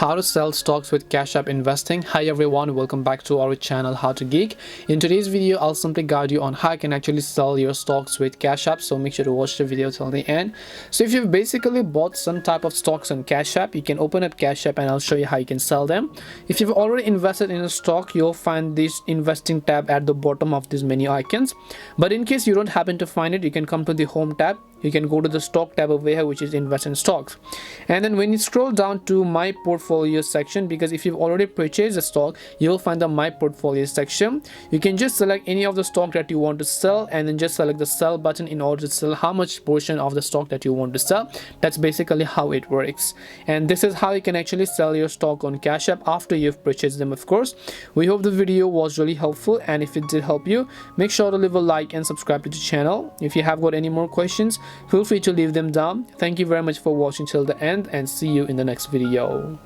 how to sell stocks with Cash App investing. Hi everyone, welcome back to our channel How to Geek. In today's video, I'll simply guide you on how you can actually sell your stocks with Cash App, so make sure to watch the video till the end. So if you've basically bought some type of stocks on Cash App, you can open up Cash App and I'll show you how you can sell them. If you've already invested in a stock, you'll find this investing tab at the bottom of these menu icons. But in case you don't happen to find it, you can come to the home tab. You can go to the stock tab over here, which is invest in stocks, and then when you scroll down to my portfolio section, because if you've already purchased a stock, you'll find the my portfolio section. You can just select any of the stock that you want to sell and then just select the sell button in order to sell how much portion of the stock that you want to sell. That's basically how it works, and this is how you can actually sell your stock on Cash App after you've purchased them, of course. We hope the video was really helpful, and if it did help you, make sure to leave a like and subscribe to the channel. If you have got any more questions, feel free to leave them down. Thank you very much for watching till the end, and see you in the next video.